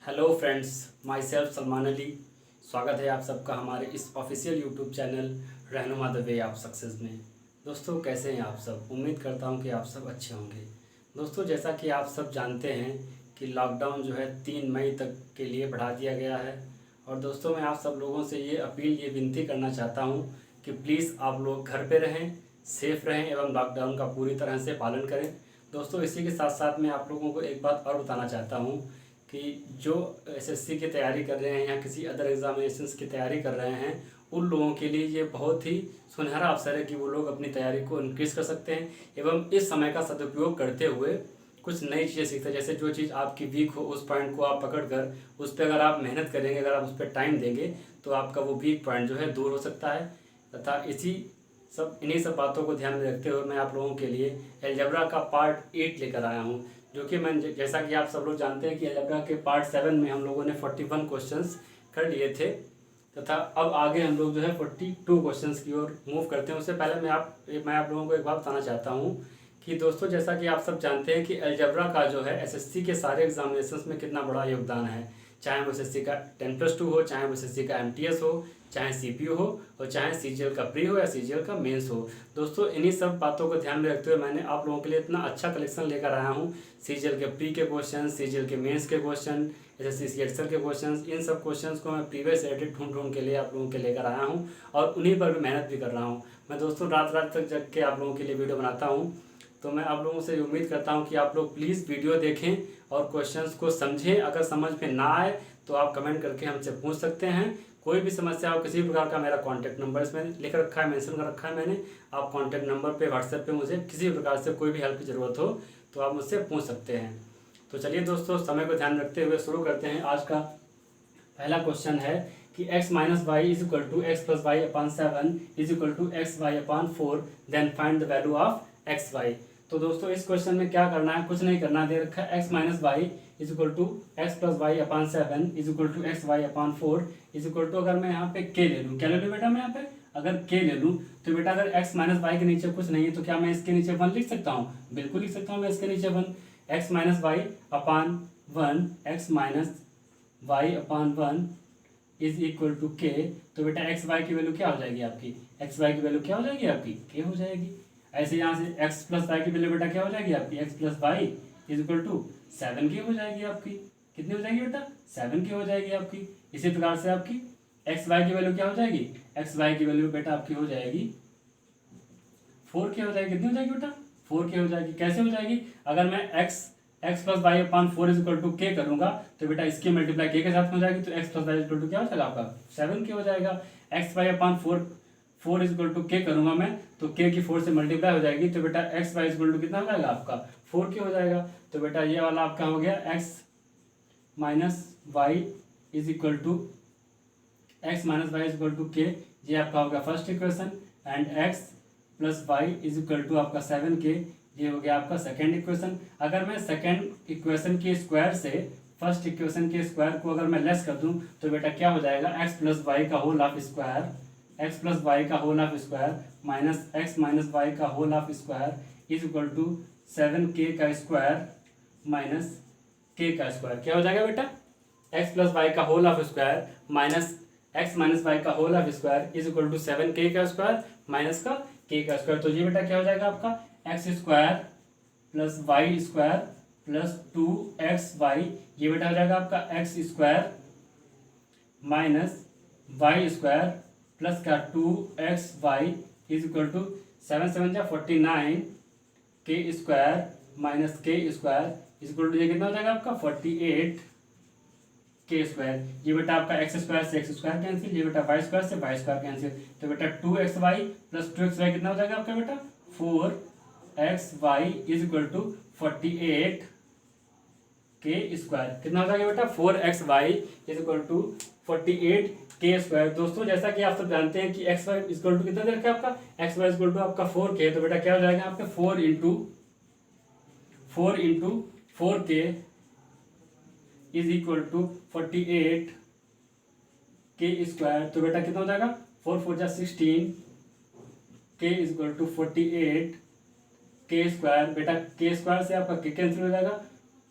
Hello friends, my self Salman Ali. स्वागत है आप सबका हमारे इस ऑफिशियल यूट्यूब चैनल रहनुमा द वे ऑफ सक्सेस में। दोस्तों, कैसे हैं आप सब? उम्मीद करता हूं कि आप सब अच्छे होंगे। दोस्तों, जैसा कि आप सब जानते हैं कि लॉकडाउन जो है 3 मई तक के लिए बढ़ा दिया गया है। और दोस्तों, मैं आप सब लोगों से ये विनती करना चाहता हूँ कि प्लीज़ आप लोग घर पे रहें, सेफ़ रहें एवं लॉकडाउन का पूरी तरह से पालन करें। दोस्तों, इसी के साथ साथ मैं आप लोगों को एक बात और बताना चाहता हूँ कि जो एसएससी की तैयारी कर रहे हैं या किसी अदर एग्ज़ामिनेशंस की तैयारी कर रहे हैं, उन लोगों के लिए ये बहुत ही सुनहरा अवसर है कि वो लोग अपनी तैयारी को इंक्रीज़ कर सकते हैं एवं इस समय का सदुपयोग करते हुए कुछ नई चीज़ें सीखते हैं। जैसे जो चीज़ आपकी वीक हो उस पॉइंट को आप पकड़ कर उस पर अगर आप मेहनत करेंगे, अगर आप उस पर टाइम देंगे तो आपका वो वीक पॉइंट जो है दूर हो सकता है। तथा इन्हीं सब बातों को ध्यान में रखते हुए मैं आप लोगों के लिए अलजेब्रा का पार्ट 8 लेकर आया हूँ, जो कि जैसा कि आप सब लोग जानते हैं कि अलजेब्रा के पार्ट 7 में हम लोगों ने 41 क्वेश्चंस कर लिए थे। तथा अब आगे हम लोग जो है 42 क्वेश्चंस की ओर मूव करते हैं। उससे पहले मैं आप लोगों को एक बात बताना चाहता हूँ कि दोस्तों, जैसा कि आप सब जानते हैं कि अलजेब्रा का जो है एसएससी के सारे एग्जामिनेशंस में कितना बड़ा योगदान है। चाहे वो एसएससी का 10+2 हो, चाहे वो एसएससी का एमटीएस हो, चाहे सीपीयू हो और चाहे सीजीएल का प्री हो या सीजीएल का मेंस हो। दोस्तों, इन्हीं सब बातों को ध्यान में रखते हुए मैंने आप लोगों के लिए इतना अच्छा कलेक्शन लेकर आया हूँ। सीजीएल के प्री के क्वेश्चन, सीजीएल के मेंस के क्वेश्चन, एसएससी सीएचएल के क्वेश्चन, इन सब क्वेश्चंस को मैं प्रीवियस एडिट ढूंढ के लिए आप लोगों के लेकर आया हूँ और उन्हीं पर भी मेहनत भी कर रहा हूँ। मैं दोस्तों रात रात तक जग के आप लोगों के लिए वीडियो बनाता हूँ। तो मैं आप लोगों से उम्मीद करता हूँ कि आप लोग प्लीज़ वीडियो देखें और क्वेश्चंस को समझें। अगर समझ में ना आए तो आप कमेंट करके हमसे पूछ सकते हैं। कोई भी समस्या हो, किसी प्रकार का मेरा कॉन्टैक्ट नंबर इसमें लिख रखा है, मेंशन कर रखा है मैंने। आप कॉन्टैक्ट नंबर पे व्हाट्सएप पे मुझे किसी भी प्रकार से कोई भी हेल्प की ज़रूरत हो तो आप मुझसे पूछ सकते हैं। तो चलिए दोस्तों, समय को ध्यान रखते हुए शुरू करते हैं। आज का पहला क्वेश्चन है कि x minus y is equal to x plus y upon 7 is equal to x y upon 4, then find the value of x y. तो दोस्तों, इस क्वेश्चन में क्या करना है, कुछ नहीं करना, दे रखा है x minus y is equal to x plus y upon 7 is equal to x y upon 4 is equal to, अगर मैं यहाँ पे k ले लूँ, क्या ले लूँ बेटा मैं यहाँ पे, अगर k ले लूँ तो बेटा अगर x माइनस वाई के नीचे कुछ नहीं है तो क्या मैं इसके नीचे 1 लिख सकता हूँ? बिल्कुल लिख सकता हूँ मैं इसके नीचे 1। x minus y upon 1, x minus y upon 1 is equal to k. तो बेटा एक्स वाई की वैल्यू क्या हो जाएगी आपकी? एक्स वाई की वैल्यू क्या हो जाएगी आपकी? के हो जाएगी। ऐसे यहाँ से एक्स प्लस वाई की वैल्यू बेटा क्या हो जाएगी आपकी? X plus y is equal to 7 की हो जाएगी आपकी। कितनी हो जाएगी बेटा? 7 की हो जाएगी आपकी। इसी प्रकार से आपकी एक्स वाई की वैल्यू क्या हो जाएगी? एक्स वाई की वैल्यू बेटा आपकी हो जाएगी 4 की हो जाएगी। कितनी हो जाएगी बेटा? 4 की हो जाएगी। कैसे हो जाएगी? अगर मैं x plus y upon 4 is equal to k करूंगा तो बेटा इसकी मल्टीप्लाई के साथ हो जाएगी, तो x plus y equal to क्या हो जाएगा आपका? 7 की हो जाएगा। X y upon 4 is equal to k करूंगा मैं तो के की 4 से मल्टीप्लाई हो जाएगी, तो बेटा एक्स वाई इक्वल टू कितना हो जाएगा आपका? 4 की हो जाएगा। तो बेटा ये वाला आपका हो गया x minus y is equal to k. ये आपका होगा first equation. And x plus y is equal to आपका 7 के, ये हो गया आपका सेकेंड इक्वेशन। अगर मैं सेकेंड इक्वेशन के स्क्वायर से फर्स्ट इक्वेशन के स्क्वायर को अगर मैं लेस कर दूं तो बेटा क्या हो जाएगा? एक्स प्लस वाई का whole of square, x plus y का whole of square minus x minus y का whole of square is equal to 7k का स्क्वायर माइनस के का स्क्वायर। क्या हो जाएगा बेटा? एक्स प्लस वाई का whole of square minus x minus y का whole of square is equal to 7k का स्क्वायर माइनस का k का स्क्वायर। तो ये बेटा क्या हो जाएगा आपका? X square plus y square plus 2xy, ये बेटा हो जाएगा आपका x square minus y square plus का 2xy इज इक्वल टू 7 7 जा 49 के स्क्वायर माइनस के स्क्वायर इज इक्वल टू, ये कितना हो जाएगा आपका? 48 के स्क्वायर। ये बेटा आपका एक्स स्क्वायर से एक्स स्क्वायर कैंसिल, ये बेटा वाई स्क्वायर से वाई स्क्वायर कैंसिल, तो बेटा 2xy प्लस 2xy कितना हो जाएगा आपका बेटा? 4xy इज इक्वल टू 48 के स्क्वायर। कितना हो जाएगा बेटा? 4xy इज इक्वल टू 48 के स्क्वायर। दोस्तों, जैसा कि आप सब जानते हैं कि एक्स वाई इक्वल टू कितना दे रखा है आपका? एक्स वाई इक्वल टू आपका 4k, तो बेटा क्या हो जाएगा आपका? 4 के इज इक्वल टू 48 के स्क्वायर। तो बेटा कितना हो जाएगा? 4 4 जा 16 के इज इक्वल टू 48 के स्क्वायर। बेटा के स्क्वायर से आपका के कैंसिल हो जाएगा,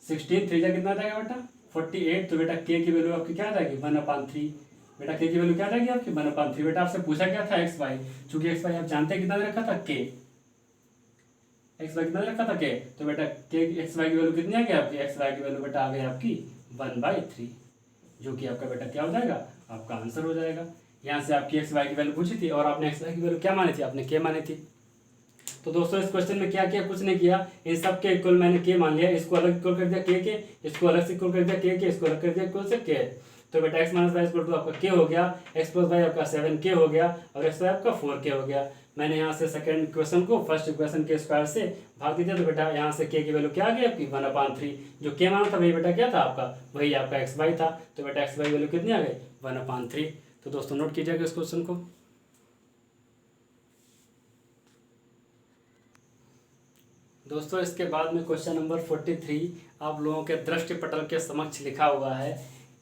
16 3 जा कितना आ जाएगा बेटा? 48, तो बेटा के की वैल्यू आपकी क्या आ जाएगी 1/3। बेटा के की वैल्यू क्या आ जाएगी आपकी 1/3। बेटा आपसे पूछा क्या था एक्स वाई, चूंकि एक्स वाई आप जानते हैं कितना दे रखा था के, एक्स वाई कितना दे रखा था के, तो बेटा के एक्स वाई की वैल्यू कितनी आ गई आपकी, एक्स वाई की वैल्यू बेटा आ गई आपकी 1/3, जो कि आपका बेटा क्या हो जाएगा, आपका आंसर हो जाएगा। यहाँ से आपकी एक्स वाई की वैल्यू पूछी थी और आपने एक्स वाई की वैल्यू क्या मानी थी, आपने के मानी थी। तो दोस्तों इस क्वेश्चन में क्या किया, कुछ नहीं किया, इन सब के इक्वल मैंने के मान लिया, इसको अलग इक्वल कर दिया के, इसको अलग से इक्वल कर दिया के, इसको अलग कर दिया इक्वल से के। तो बेटा x minus y equal to आपका के हो गया, x प्लस वाई आपका 7k हो गया और x वाई आपका 4k हो गया। मैंने यहाँ से सेकंड इक्वेशन को फर्स्ट इक्वेशन के स्क्वायर से भाग दिया, तो बेटा यहाँ से के की वैल्यू क्या आ गई आपकी 1/3, जो के माना था वही बेटा क्या था आपका, वही आपका एक्स वाई था। तो बेटा एक्स वाई वैल्यू कितनी आ गई 1/3। तो दोस्तों नोट कीजिएगा इस क्वेश्चन को। दोस्तों इसके बाद में क्वेश्चन नंबर 43 आप लोगों के दृष्टि पटल के समक्ष लिखा हुआ है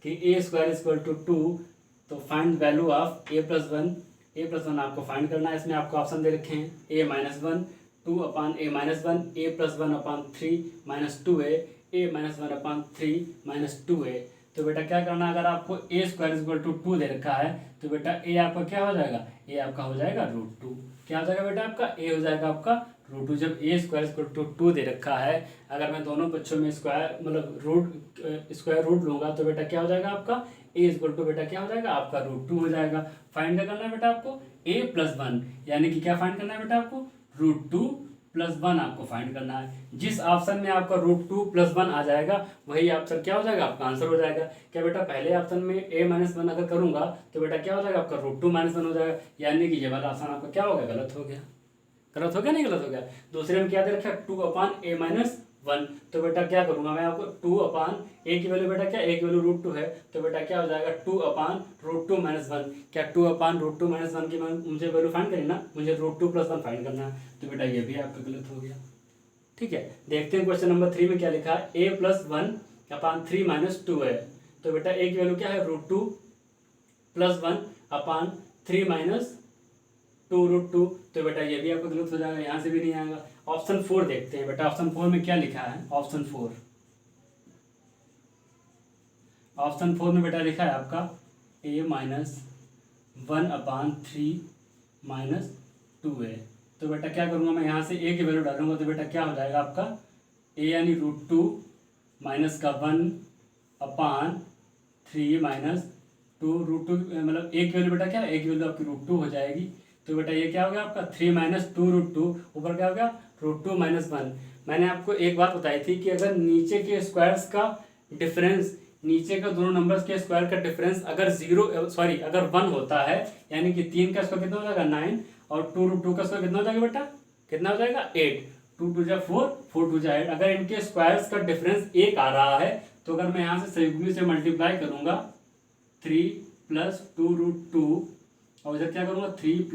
कि a² इक्वल टू 2, तो फाइंड वैल्यू ऑफ a+1 आपको फाइंड करना है। इसमें आपको ऑप्शन दे रखे हैं a-1, 2/a-1, a+1/3 -2a, a-1/3 -2a। तो बेटा क्या करना है, अगर आपको a² इक्वल टू 2 दे रखा है तो बेटा a आपका क्या हो जाएगा, a आपका हो जाएगा √2। क्या हो जाएगा बेटा आपका, a हो जाएगा आपका √2। जब a² इक्वल टू 2 दे रखा है, अगर मैं दोनों पक्षों में स्क्वायर मतलब स्क्वायर रूट लूंगा तो बेटा क्या हो जाएगा आपका a इक्वल टू बेटा क्या हो जाएगा आपका √2 हो जाएगा। फाइंड क्या करना है बेटा आपको, a+1, यानी कि क्या फाइंड करना है बेटा आपको, √2+1 आपको फाइंड करना है। जिस ऑप्शन में आपका √2+1 आ जाएगा वही ऑप्शन क्या हो जाएगा, आपका आंसर हो जाएगा। क्या बेटा पहले ऑप्शन में a-1 अगर करूंगा तो बेटा क्या हो जाएगा आपका √2-1 हो जाएगा, यानी कि ये वाला ऑप्शन आपका क्या हो गया, गलत हो गया। गलत हो गया नहीं गलत हो गया। दूसरे में क्या दे रखा है 2/a-1, तो बेटा क्या करूंगा मैं आपको 2/a की वैल्यू बेटा क्या, a की वैल्यू √2 है, तो बेटा क्या हो जाएगा 2/√2-1। क्या 2/√2-1 की मुझे वैल्यू फाइंड करनी ना, मुझे √2+1 फाइंड करना है, तो बेटा ये भी आपका गलत हो गया। ठीक है, देखते हैं क्वेश्चन नंबर 3 में क्या लिखा है, a+1/3 -2 है। तो बेटा a की वैल्यू क्या है √2+1/3 -2√2, तो बेटा ये भी आपको गलत हो जाएगा, यहाँ से भी नहीं आएगा। ऑप्शन 4 देखते हैं बेटा, ऑप्शन 4 में क्या लिखा है, ऑप्शन 4 में बेटा लिखा है आपका a-1/3 -2a। तो बेटा क्या करूँगा मैं, यहाँ से a की वैल्यू डालूंगा तो बेटा क्या हो जाएगा आपका a यानी √2 माइनस का 1/3 -2 √2, मतलब a की वैल्यू बेटा क्या है, a की वैल्यू आपकी √2 हो जाएगी। तो बेटा ये क्या हो गया आपका 3 - 2 √2, ऊपर क्या हो गया √2-1। मैंने आपको एक बात बताई थी कि अगर नीचे के स्क्वायर्स का डिफरेंस, नीचे का दोनों नंबर्स के स्क्वायर का डिफरेंस अगर अगर 1 होता है, यानी कि 3 का स्क्वायर कितना हो जाएगा 9 और 2√2 का स्क्वायर कितना हो जाएगा बेटा, कितना हो जाएगा 8, 2 2 जा 4, 4 2 जा 8। अगर इनके स्क्वायर्स का डिफरेंस 1 आ रहा है तो अगर मैं यहाँ से संयुग्मी से मल्टीप्लाई करूंगा 3 + 2√2 और इधर क्या करूंगा 3 +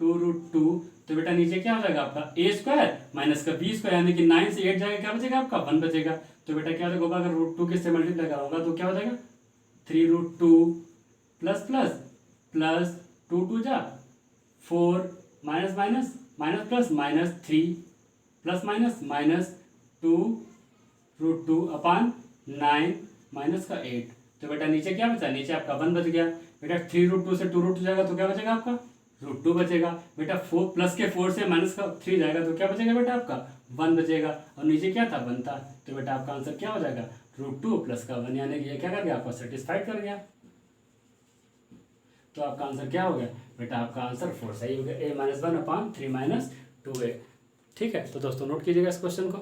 2√2, तो बेटा नीचे क्या हो जाएगा आपका a² माइनस का b², यानी कि 9 से 8 जाएगा, क्या बचेगा आपका 1 बचेगा। तो बेटा क्या होगा, अगर √2 के से मल्टीप्लाई करूंगा तो क्या हो जाएगा 3√2 प्लस 2 2 जा 4 minus minus minus plus -3 plus minus -2√2/9 minus का 8। तो बेटा नीचे क्या बचा, नीचे आपका 1 बच गया। बेटा 3√2 से 2√2 जाएगा तो क्या बचेगा आपका √2 बचेगा। बेटा 4 प्लस के 4 से माइनस का 3 जाएगा तो क्या बचेगा बेटा आपका 1 बचेगा, और नीचे क्या था 1 था। तो बेटा आपका आंसर क्या हो जाएगा √2 प्लस का 1, यानी कि ये क्या कर गया आपका सेटिस्फाइड कर गया। तो आपका आंसर क्या हो गया बेटा, आपका आंसर 4 सही हो गया, a-1/3 -2a। ठीक है, तो दोस्तों नोट कीजिएगा इस क्वेश्चन को।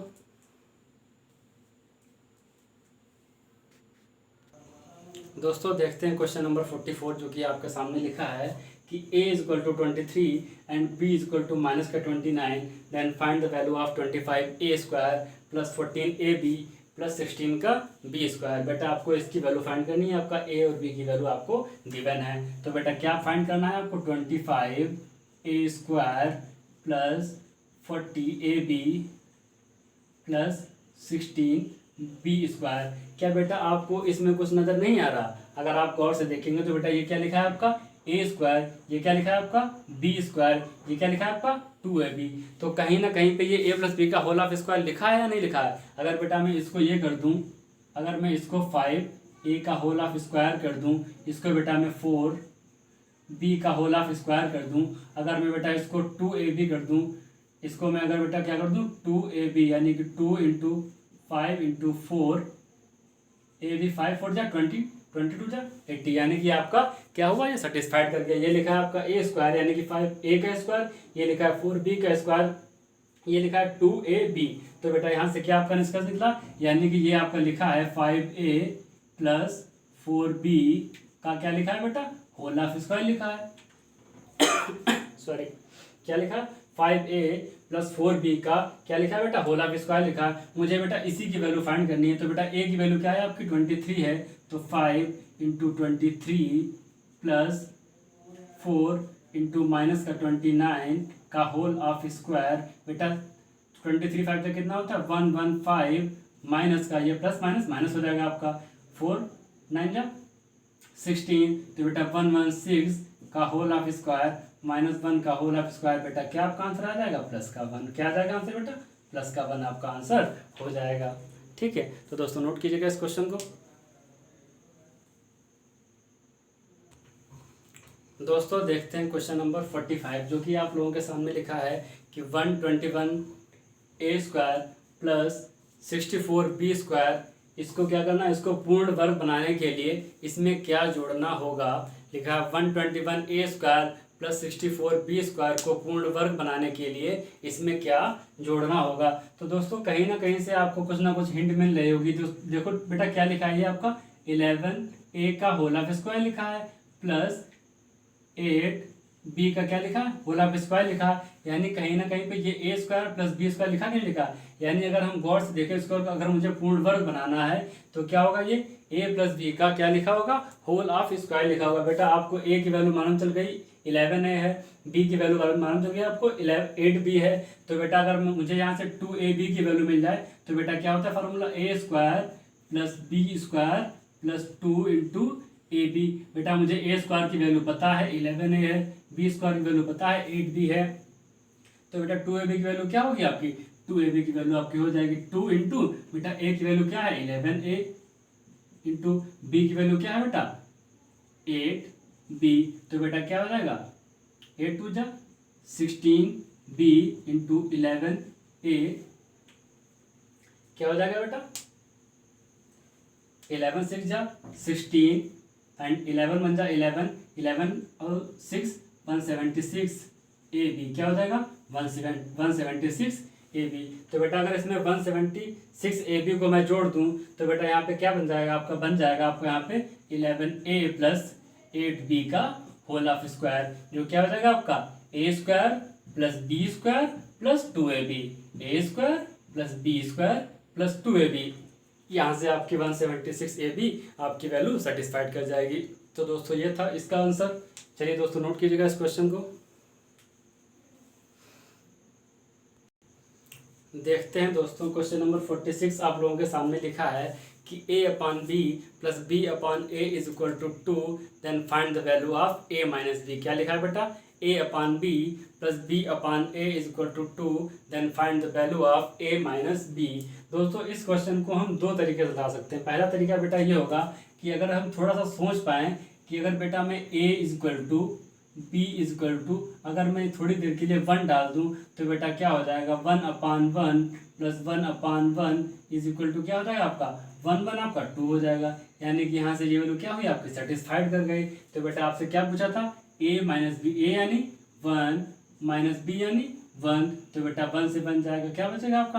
दोस्तों देखते हैं क्वेश्चन नंबर 44 जो कि आपके सामने लिखा है कि a = 23 and b = -29, then find the value of 25a² + 14ab + 16 का b²। बेटा आपको इसकी वैल्यू फाइंड करनी है, आपका a और b की वैल्यू आपको गिवन है। तो बेटा क्या फाइंड करना है आपको 25a² + 40ab + 16b²। क्या बेटा आपको इसमें कुछ नज़र नहीं आ रहा, अगर आप गौर से देखेंगे तो बेटा ये क्या लिखा है आपका a², ये क्या लिखा है आपका b², ये क्या लिखा है आपका 2ab। तो कहीं ना कहीं पे ये a + b का होल ऑफ स्क्वायर लिखा है या नहीं लिखा है। अगर बेटा मैं इसको ये कर दूं, अगर मैं इसको 5a का होल ऑफ स्क्वायर कर दूं, इसको बेटा मैं 4b का होल ऑफ स्क्वायर कर दूं, अगर मैं बेटा इसको 2ab कर दूं, इसको मैं अगर बेटा क्या कर दूं 2ab, यानी कि 2 इंटू 5 इंटू 4 ab, 5 4 जा 20, 22 जा 80, यानी कि आपका क्या हुआ, ये सेटिस्फाइड कर गया। ये लिखा है आपका ए स्क्वायर यानी कि 5a का स्क्वायर, ये लिखा है 4b का स्क्वायर, ये लिखा है 2ab। तो बेटा यहाँ से क्या आपका निष्कर्ष निकला, यानी कि ये आपका लिखा है 5a प्लस 4b का क्या लिखा है बेटा, होल ऑफ स्क्वायर लिखा है सॉरी, क्या लिखा है 5a प्लस 4b का क्या लिखा है बेटा, होल ऑफ स्क्वायर लिखा है। मुझे बेटा इसी की वैल्यू फाइंड करनी है। तो बेटा a की वैल्यू क्या है आपकी 23 है, तो 5 इंटू 23 प्लस 4 इंटू माइनस का 29 का होल ऑफ स्क्वायर। बेटा 23 5 से कितना होता है 115, माइनस का ये प्लस माइनस माइनस हो जाएगा आपका, 4 9 जा 16, तो बेटा 116 का होल ऑफ स्क्वायर माइनस 1 का होल ऑफ स्क्वायर। बेटा क्या आपका आंसर आ जाएगा, प्लस का 1। क्या आ जाएगा आंसर बेटा, प्लस का 1 आपका आंसर हो जाएगा। ठीक है, तो दोस्तों नोट कीजिएगा इस क्वेश्चन को। दोस्तों देखते हैं क्वेश्चन नंबर 45, जो कि आप लोगों के सामने लिखा है कि 121a square plus 64b square, इसको क्या करना है, इसको पूर्ण वर्ग बनाने के लिए इसमें क्या जोड़ना होगा। लिखा है 121a square plus 64b square को पूर्ण वर्ग बनाने के लिए इसमें क्या जोड़ना होगा। तो दोस्तों कहीं ना कहीं से आपको कुछ ना कुछ हिंट मिल रही होगी। तो देखो बेटा क्या लिखा है, ये आपका 11a का होल ऑफ स्क्वायर लिखा है प्लस 8b का क्या लिखा है, होल ऑफ स्क्वायर लिखा है, यानी कहीं ना कहीं पे ये a square plus b square लिखा नहीं लिखा। यानी अगर हम गौर से देखें इसको, अगर मुझे पूर्ण वर्ग बनाना है तो क्या होगा, ये a प्लस b का क्या लिखा होगा, होल ऑफ स्क्वायर लिखा होगा। बेटा आपको a की वैल्यू मालूम चल गई 11a है, b की वैल्यू मालूम चल गई आपको 8b है। तो बेटा अगर मुझे यहाँ से 2ab की वैल्यू मिल जाए तो बेटा क्या होता है formula, a square plus b square plus 2 into ab। बेटा मुझे a स्क्वायर की वैल्यू पता है 11a है, b स्क्वायर की वैल्यू पता है 8b है। तो बेटा 2ab की वैल्यू क्या होगी आपकी, 2ab की वैल्यू आपकी हो जाएगी 2 इंटू बेटा a की वैल्यू क्या है 11a इंटू b की वैल्यू क्या है बेटा 8b। तो बेटा क्या हो जाएगा 8 2 जा 16b इंटू 11a, क्या हो जाएगा बेटा 11 6 जा 16 एंड 11 बन जा 11, 11 और 6 176 AB, क्या हो जाएगा 176 AB। तो बेटा अगर इसमें 176 AB को मैं जोड़ दूं तो बेटा यहाँ पे क्या बन जाएगा आपका, बन जाएगा आपको यहाँ पे 11a प्लस 8b का होल ऑफ स्क्वायर, जो क्या हो जाएगा आपका a square plus b square plus 2ab, a square plus b square plus 2ab। यहाँ से आपकी 176 AB आपकी वैल्यू सेटिस्फाइड कर जाएगी। तो दोस्तों ये था इसका आंसर। चलिए दोस्तों नोट कीजिएगा इस क्वेश्चन को। देखते हैं दोस्तों क्वेश्चन नंबर 46 आप लोगों के सामने लिखा है कि a upon b plus b upon a is equal to 2, then find the value of a minus b. क्या लिखा है बेटा, a upon b plus b upon a is equal to 2, then find the value of a minus b. दोस्तों इस question को हम दो तरीके से बता सकते हैं। पहला तरीका बेटा ये होगा कि अगर हम थोड़ा सा सोच पाएँ कि अगर बेटा मैं a is equal to b is equal to, अगर मैं थोड़ी देर के लिए 1 डाल दूं तो बेटा क्या हो जाएगा 1 upon 1 plus 1 upon 1 is equal to क्या हो जाएगा आपका 1 1 आपका 2 हो जाएगा। यानी कि यहाँ से ये वैल्यू क्या हुई आपकी सेटिस्फाइड कर गई। तो बेटा आपसे क्या पूछा था a माइनस बी, a यानी 1 माइनस बी यानी 1, तो बेटा 1 से बन जाएगा, क्या बचेगा आपका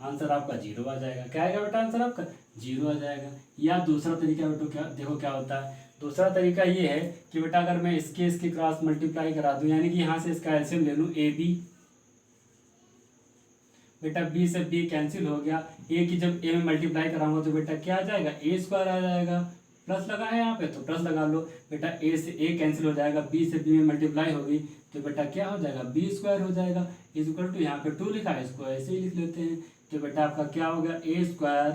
आंसर आपका 0 आ जाएगा। क्या आएगा बेटा आंसर आपका 0 आ जाएगा। या दूसरा तरीका बेटा क्या देखो क्या होता है, दूसरा तरीका ये है कि बेटा अगर मैं इसके क्रॉस मल्टीप्लाई करा दूं, यानी कि यहाँ से इसका एलसीएम ले लूं ए बी, बेटा बी से बी कैंसिल हो गया, ए की जब ए में मल्टीप्लाई कराऊंगा तो बेटा क्या आ जाएगा ए स्क्वायर आ जाएगा, प्लस लगा है यहाँ पे तो प्लस लगा लो, बेटा ए से ए कैंसिल हो जाएगा, बी से बी में मल्टीप्लाई होगी तो बेटा क्या हो जाएगा बी स्क्वायर हो जाएगा, इज इक्वल टू यहाँ पे 2 लिखा है इसको ऐसे ही लिख लेते हैं। तो बेटा आपका क्या हो गया ए स्क्वायर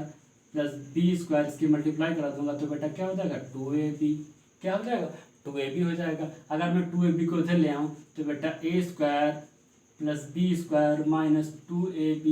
प्लस बी स्क्वायर, इसकी मल्टीप्लाई करा दूंगा तो बेटा क्या हो जाएगा 2ab, क्या हो जाएगा 2ab हो जाएगा। अगर मैं 2ab को इधर ले आऊँ तो बेटा a square plus b square minus 2ab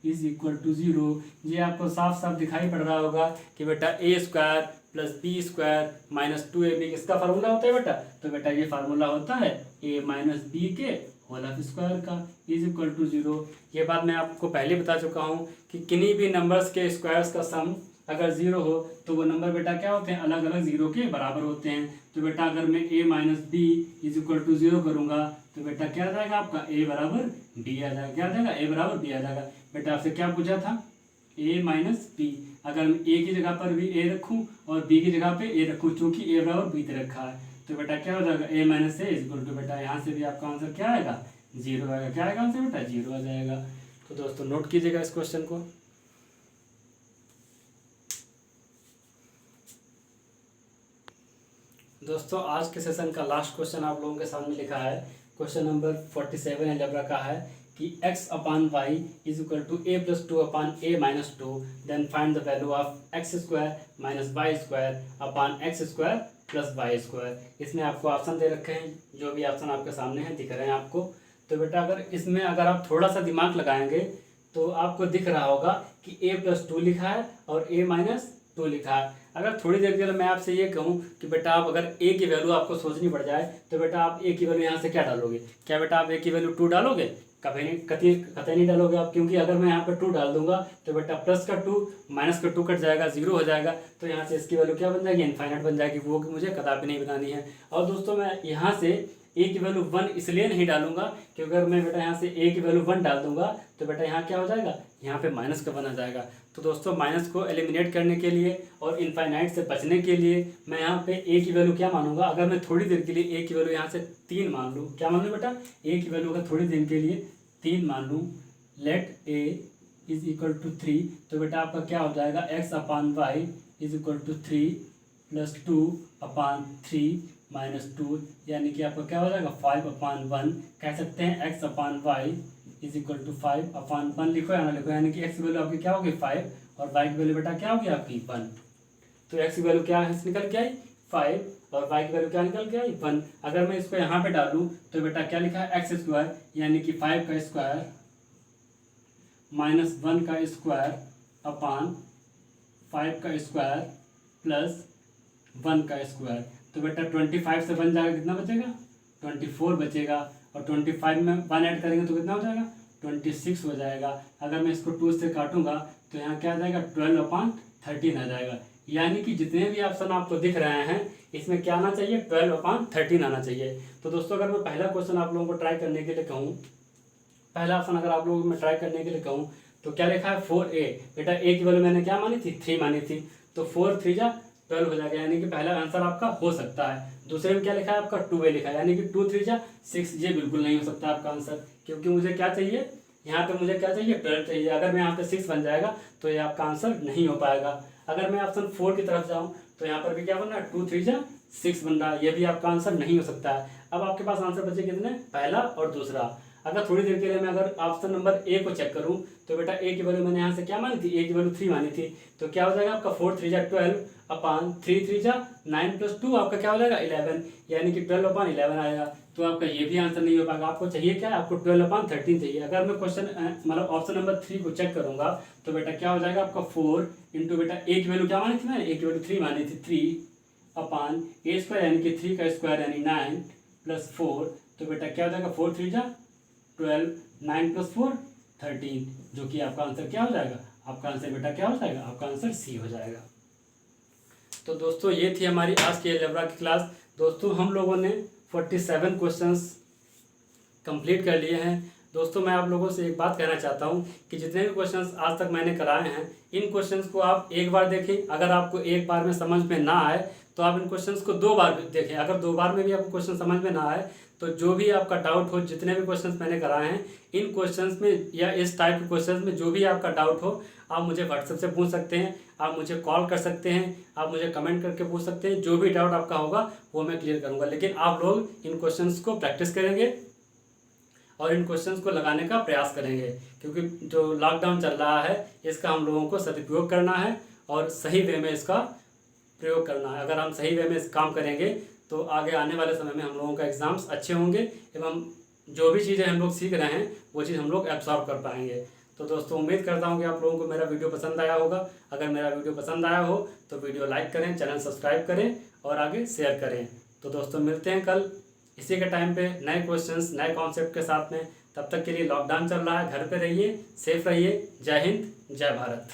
is equal to 0। ये आपको साफ साफ दिखाई पड़ रहा होगा कि बेटा a square plus b square minus 2ab किसका फार्मूला होता है बेटा? तो बेटा ये फार्मूला होता है a माइनस बी के होल ऑफ स्क्वायर का इज इक्वल टू 0। ये बात मैं आपको पहले बता चुका हूँ कि किन्हीं भी नंबर्स के स्क्वायर्स का सम अगर 0 हो तो वो नंबर बेटा क्या होते हैं? अलग अलग 0 के बराबर होते हैं। तो बेटा अगर मैं a minus b is equal to 0 करूँगा तो बेटा क्या आ जाएगा आपका? a बराबर b आ जाएगा। क्या आ जाएगा? a बराबर b आ जाएगा। बेटा आपसे क्या पूछा था? a minus b. अगर मैं a की जगह पर भी a रखूँ और b की जगह पे a रखूँ, चूँकि a बराबर b दे रखा है, तो बेटा क्या हो जाएगा? a minus a is equal to बेटा यहाँ से भी आपका आंसर क्या आएगा? 0 आएगा। क्या आएगा आंसर बेटा? 0 आ जाएगा। तो दोस्तों नोट कीजिएगा इस क्वेश्चन को। दोस्तों आज के सेशन का लास्ट क्वेश्चन आप लोगों के सामने लिखा है। क्वेश्चन नंबर 47 अलजेब्रा का है कि x upon y is equal to a plus 2 upon a minus 2, then find the value of x square minus y square upon x square plus y square. इसमें आपको ऑप्शन दे रखे हैं, जो भी option आपके सामने हैं दिख रहे हैं आपको। तो बेटा अगर आप थोड़ा सा दिमाग लगाएंगे तो आपको दिख रहा होगा कि a प्लस 2 लिखा है और a माइनस 2 लिखा है। अगर थोड़ी देर के लिए मैं आपसे ये कहूँ कि बेटा आप अगर a की वैल्यू आपको सोचनी पड़ जाए तो बेटा आप a की वैल्यू यहाँ से क्या डालोगे? क्या बेटा आप a की वैल्यू 2 डालोगे? कभी नहीं, कतई नहीं डालोगे आप, क्योंकि अगर मैं यहाँ पे 2 डाल दूंगा तो बेटा प्लस का 2 माइनस का 2 कट जाएगा, 0 हो जाएगा। तो यहाँ से इसकी वैल्यू क्या बन जाएगी? इनफाइनाइट बन जाएगी, वो कि मुझे कदापि नहीं बतानी है। और दोस्तों मैं यहाँ से a की वैल्यू 1 इसलिए नहीं डालूंगा क्योंकि अगर मैं बेटा यहाँ से a की वैल्यू 1 डाल दूंगा तो बेटा यहाँ क्या हो जाएगा? यहाँ पे माइनस का 1 आ जाएगा। तो दोस्तों माइनस को एलिमिनेट करने के लिए और इनफाइनाइट से बचने के लिए मैं यहाँ पे a की वैल्यू क्या मानूंगा? अगर मैं थोड़ी देर के लिए a की वैल्यू यहाँ से 3 मान लूँ, क्या मान लूँ बेटा? a की वैल्यू अगर थोड़ी देर के लिए 3 मान लूँ, let a is equal to 3, तो बेटा आपका क्या हो जाएगा? x upon y is equal to 3 plus 2 upon 3 minus 2, यानी कि आपका क्या हो जाएगा? 5 अपान 1। कह सकते हैं x upon y is equal to 5 upon 1 लिखो या ना लिखो, यानी कि x की वैल्यू आपकी क्या होगी? 5 और y की वैल्यू बेटा क्या होगी आपकी? 1। तो x की वैल्यू क्या निकल के आई? 5 और y की वैल्यू क्या निकल के आई? 1। अगर मैं इसको यहाँ पे डालूँ तो बेटा क्या लिखा है? एक्स स्क्वायर, यानी कि 5 का स्क्वायर माइनस 1 का स्क्वायर अपान 5 का स्क्वायर प्लस 1 का स्क्वायर। तो बेटा 25 से बन जाएगा, कितना बचेगा? 24 बचेगा। और 25 में 1 ऐड करेंगे तो कितना हो जाएगा? 26 हो जाएगा। अगर मैं इसको 2 से काटूंगा तो यहाँ क्या आ जाएगा? 12 अपान 13 आ जाएगा। यानी कि जितने भी ऑप्शन आपको दिख रहे हैं इसमें क्या आना चाहिए? 12 अपान 13 आना चाहिए। तो दोस्तों अगर मैं पहला क्वेश्चन आप लोगों को ट्राई करने के लिए कहूँ, पहला ऑप्शन अगर आप लोगों को मैं ट्राई करने के लिए कहूँ तो क्या लिखा है? 4a। बेटा a की वैल्यू मैंने क्या मानी थी? 3 मानी थी, तो 4 3 जा 12 हो जाएगा, यानी कि पहला आंसर आपका हो सकता है। दूसरे में क्या लिखा है आपका? 2a लिखा है, यानी कि 2 3 जा 6, ये बिल्कुल नहीं हो सकता आपका आंसर, क्योंकि मुझे क्या चाहिए? यहाँ पे मुझे क्या चाहिए? 12 चाहिए। अगर मैं यहाँ पे 6 बन जाएगा तो ये आपका आंसर नहीं हो पाएगा। अगर मैं ऑप्शन 4 की तरफ जाऊँ तो यहाँ पर भी क्या बन रहा है? 2 3 जा 6 बन रहा है, ये भी आपका आंसर नहीं हो सकता है। अब आपके पास आंसर बचे कितने? पहला और दूसरा। अगर थोड़ी देर के लिए मैं अगर ऑप्शन नंबर ए को चेक करूं तो बेटा ए की वैल्यू मैंने यहाँ से क्या मानी थी? ए की वैल्यू 3 मानी थी, तो क्या हो जाएगा आपका? 4 3 जा 12 अपान 3 3 जा 9 प्लस 2 आपका क्या हो जाएगा? 11, यानी कि 12 अपान 11 आएगा। तो आपका ये भी आंसर नहीं हो पाएगा। आपको चाहिए क्या? आपको 12 अपान 13 चाहिए। अगर मैं क्वेश्चन मतलब ऑप्शन नंबर 3 को चेक करूंगा तो बेटा क्या हो जाएगा आपका? 4 इंटू बेटा ए की वैल्यू क्या मानी थी मैंने? ए की वैल्यू 3 मानी थी, 3 अपान ए स्क्वायर यानी कि 3 का स्क्वायर यानी 9 प्लस 4, तो बेटा क्या हो जाएगा? 4 3 जा 12, 9 प्लस 4 13, जो कि आपका आंसर क्या हो जाएगा? आपका आंसर बेटा क्या हो जाएगा? आपका आंसर सी हो जाएगा। तो दोस्तों ये थी हमारी आज की अलजेब्रा की क्लास। दोस्तों हम लोगों ने 47 क्वेश्चंस कंप्लीट कर लिए हैं। दोस्तों मैं आप लोगों से एक बात कहना चाहता हूं कि जितने भी क्वेश्चंस आज तक मैंने कराए हैं इन क्वेश्चंस को आप एक बार देखें। अगर आपको एक बार में समझ में ना आए तो आप इन क्वेश्चंस को 2 बार देखें। अगर 2 बार में भी आपको क्वेश्चन समझ में ना आए तो जो भी आपका डाउट हो, जितने भी क्वेश्चंस मैंने कराए हैं इन क्वेश्चंस में या इस टाइप के क्वेश्चंस में जो भी आपका डाउट हो आप मुझे व्हाट्सएप से पूछ सकते हैं, आप मुझे कॉल कर सकते हैं, आप मुझे कमेंट करके पूछ सकते हैं। जो भी डाउट आपका होगा वो मैं क्लियर करूँगा। लेकिन आप लोग इन क्वेश्चंस को प्रैक्टिस करेंगे और इन क्वेश्चंस को लगाने का प्रयास करेंगे, क्योंकि जो लॉकडाउन चल रहा है इसका हम लोगों को सदुपयोग करना है और सही वे में इसका प्रयोग करना है। अगर हम सही वे में इस काम करेंगे तो आगे आने वाले समय में हम लोगों का एग्ज़ाम्स अच्छे होंगे एवं जो भी चीज़ें हम लोग सीख रहे हैं वो चीज़ हम लोग एब्सॉर्ब कर पाएंगे। तो दोस्तों उम्मीद करता हूँ कि आप लोगों को मेरा वीडियो पसंद आया होगा। अगर मेरा वीडियो पसंद आया हो तो वीडियो लाइक करें, चैनल सब्सक्राइब करें और आगे शेयर करें। तो दोस्तों मिलते हैं कल इसी के टाइम पे नए क्वेश्चंस नए कॉन्सेप्ट के साथ में। तब तक के लिए लॉकडाउन चल रहा है, घर पे रहिए, सेफ रहिए। जय हिंद, जय भारत।